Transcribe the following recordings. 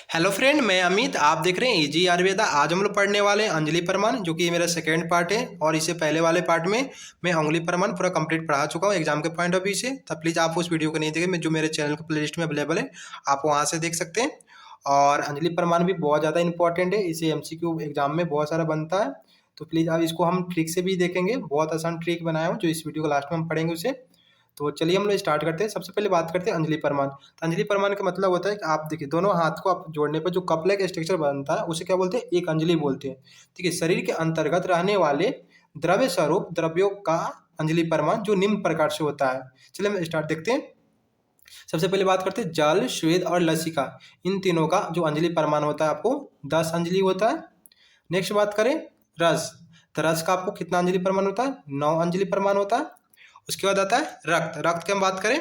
Hello friend, मैं अमित। आप देख रहे हैं इजी आयुर्वेदा। आज हम लोग पढ़ने वाले हैं अंजलि परमान, जो कि मेरा सेकंड पार्ट है। और इससे पहले वाले पार्ट में मैं अंगुली परमान पूरा कंप्लीट पढ़ा चुका हूँ एग्जाम के पॉइंट ऑफ व्यू से। तब प्लीज़ आप उस वीडियो को नहीं देखें, जो मेरे चैनल के प्लेलिस्ट में अवेलेबल है, आप वहाँ से देख सकते हैं। और अंजलि परमान भी बहुत ज़्यादा इंपॉर्टेंट है, इसे एमसीक्यू एग्जाम में बहुत सारा बनता है। तो प्लीज़ आप इसको हम ट्रिक से भी देखेंगे, बहुत आसान ट्रिक बनाया हूँ जो इस वीडियो को लास्ट में हम पढ़ेंगे उसे। तो चलिए हम लोग स्टार्ट करते हैं। सबसे पहले बात करते हैं अंजलि परमान। तो अंजलि परमान का मतलब होता है कि आप देखिए, दोनों हाथ को आप जोड़ने पर जो कपले का स्ट्रक्चर बनता है उसे क्या बोलते हैं? एक अंजलि बोलते हैं। ठीक है, शरीर के अंतर्गत रहने वाले द्रव्य स्वरूप द्रव्यों का अंजलि परमान जो निम्न प्रकार से होता है। चलिए हम स्टार्ट देखते हैं। सबसे पहले बात करते हैं जल, श्वेत और लसिका। इन तीनों का जो अंजलि परमान होता है आपको 10 अंजलि होता है। नेक्स्ट बात करें रस। तो रस का आपको कितना अंजलि परमान होता है? 9 अंजलि परमान होता है। उसके बाद आता है रक्त। रक्त की हम बात करें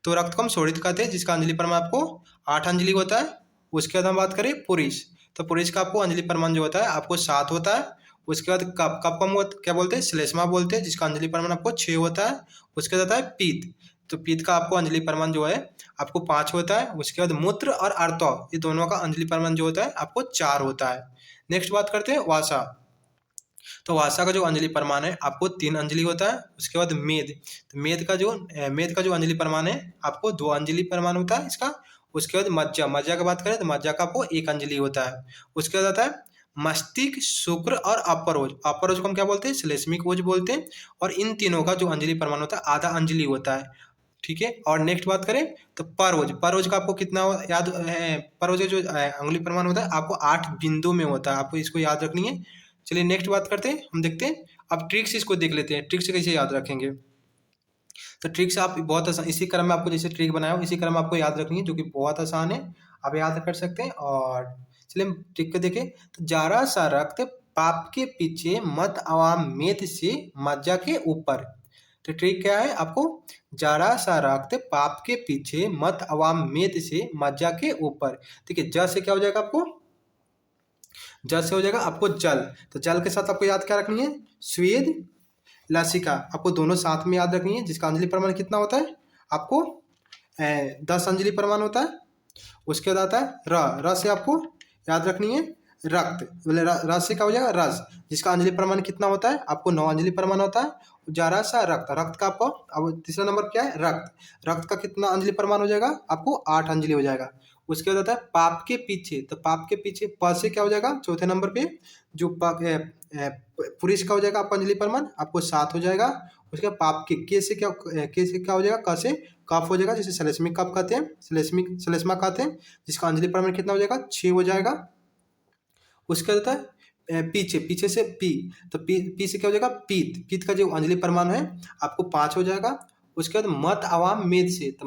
तो रक्त को हम शोणित कहते हैं, जिसका अंजलि परमान आपको 8 अंजलि होता है। उसके बाद हम बात करें पुरुष। तो पुरुष का आपको अंजलि परमान जो होता है आपको 7 होता है। उसके बाद कप। कप को हम क्या बोलते हैं? श्लेष्मा बोलते हैं, जिसका अंजलि परमान आपको 6 होता है। उसके बाद आता है पीत। तो पीत का आपको अंजलि परमान जो है आपको 5 होता है। उसके बाद मूत्र और आर्तव, ये दोनों का अंजलि परमान जो होता है आपको 4 होता है। नेक्स्ट बात करते हैं वासा। तो वासा का जो अंजलि परमान है आपको 3 अंजलि होता है। उसके बाद मेद। तो मेद का जो अंजलि परमान है आपको 2 अंजलि परमान होता है इसका। उसके बाद मज्जा। मज्जा की बात करें तो मज्जा का आपको 1 अंजलि होता है। उसके बाद आता है मस्तिष्क, शुक्र और अपरोज। अपरोज को हम क्या बोलते हैं? श्लेष्मिक ओज बोलते हैं। और इन तीनों का जो अंजलि परमान होता है आधा अंजलि होता है। ठीक है। और नेक्स्ट बात करें तो परोज। परोज का आपको कितना याद है? परोज का जो अंगुली प्रमाण होता है आपको 8 बिंदु में होता है, आपको इसको याद रखनी है। चलिए नेक्स्ट बात करते हैं, हम देखते हैं। अब ट्रिक्स इसको देख लेते हैं, ट्रिक्स कैसे याद रखेंगे। तो ट्रिक्स आप बहुत आसान, इसी क्रम में आपको जैसे ट्रिक बनाया हो इसी क्रम में आपको याद रखनी है, जो कि बहुत आसान है, आप याद कर सकते हैं। और चलिए हम ट्रिक को देखें। तो जरा सा रक्त पाप के पीछे मत आवाम मेद से मज्जा के ऊपर। तो ट्रिक क्या है? आपको जरा सा रक्त पाप के पीछे मत अवाम मेद से मज्जा के ऊपर। ठीक है, ज से क्या हो जाएगा आपको? ज से हो जाएगा आपको जल। तो जल के साथ आपको याद क्या रखनी है? स्वेद, लसिका, आपको दोनों साथ में याद रखनी है, जिसका अंजलि प्रमाण कितना होता है आपको? 10 अंजलि प्रमाण होता है। उसके बाद आता है र। र से आपको याद रखनी है रक्त, बोले रस से क्या हो जाएगा? रस, जिसका अंजलि प्रमाण कितना होता है आपको? 9 अंजलि प्रमाण होता है। जरा सा रक्त। रक्त का आपको अब तीसरा नंबर क्या है? रक्त। रक्त का कितना अंजलि प्रमाण हो जाएगा आपको? 8 अंजलि हो जाएगा। उसके बाद आता है पाप के पीछे। तो पाप के पीछे प से क्या हो जाएगा चौथे नंबर पे? जो पुरुष का हो जाएगा आपका अंजलि प्रमाण आपको 7 हो जाएगा। उसके बाद पाप के से क्या? के से क्या हो जाएगा? क से कफ हो जाएगा, जिसे श्लेष्मिक कफ कहते हैं, श्लेष्मा कहते हैं, जिसका अंजलि प्रमाण कितना हो जाएगा? 6 हो जाएगा। उसके बाद आता है पीछे। पीछे से पी। तो पी से क्या हो जाएगा? पीत। पीत का जो अंजलि प्रमाण है आपको 5 हो जाएगा। उसके बाद मत आवाम मेद से। तो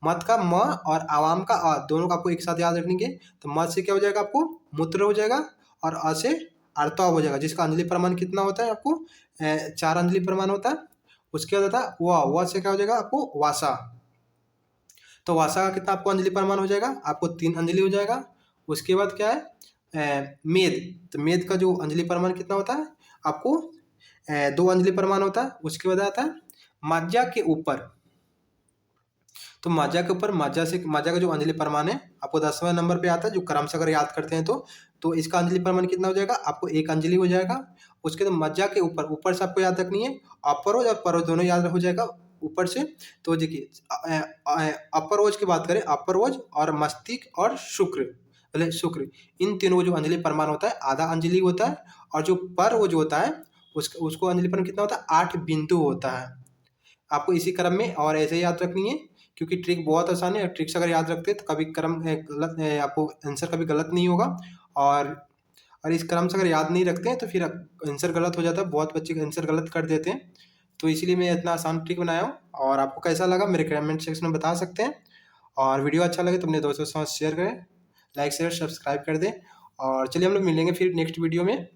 मत का म और आवाम का आ, दोनों का आपको एक साथ याद रखेंगे। तो मत से क्या हो जाएगा आपको? मूत्र हो जाएगा। और अ से आर्तव हो जाएगा, जिसका अंजलि प्रमाण कितना होता है आपको? 4 अंजलि प्रमाण होता है। उसके बाद आता है व से क्या हो जाएगा आपको? वासा। तो वासा का कितना आपको अंजलि प्रमाण हो जाएगा? आपको 3 अंजलि हो जाएगा। उसके बाद क्या है? मेद। तो मेद का जो अंजलि प्रमाण कितना होता है आपको? 2 अंजलि प्रमाण होता है। उसके बाद आता है मज्जा के ऊपर। तो मज्जा के ऊपर, मज्जा का जो अंजलि प्रमाण है आपको 10वें नंबर पे आता है, जो क्रम से अगर याद करते हैं तो इसका अंजलि प्रमाण कितना हो जाएगा आपको? 1 अंजलि हो जाएगा। उसके बाद मज्जा के ऊपर, ऊपर से आपको याद रखनी है अपरोज और परोज दोनों याद हो जाएगा ऊपर से। तो देखिए अपरोज की बात करें, अपरोज और मस्तिष्क और शुक्र, पहले शुक्र, इन तीनों जो अंजलि प्रमाण होता है आधा अंजलि होता है। और जो परोज होता है उसको अंजलि प्रमाण कितना होता है? 8 बिंदु होता है। आपको इसी क्रम में और ऐसे ही याद रखनी है, क्योंकि ट्रिक बहुत आसान है। और ट्रिक्स अगर याद रखते हैं तो कभी क्रम गलत आपको आंसर कभी गलत नहीं होगा। और इस क्रम से अगर याद नहीं रखते हैं तो फिर आंसर गलत हो जाता है, बहुत बच्चे आंसर गलत कर देते हैं। तो इसीलिए मैं इतना आसान ट्रिक बनाया हूँ। और आपको कैसा लगा मेरे कमेंट सेक्शन में बता सकते हैं। और वीडियो अच्छा लगे तो अपने दोस्तों के साथ शेयर करें, लाइक शेयर सब्सक्राइब कर दें। और चलिए हम लोग मिलेंगे फिर नेक्स्ट वीडियो में।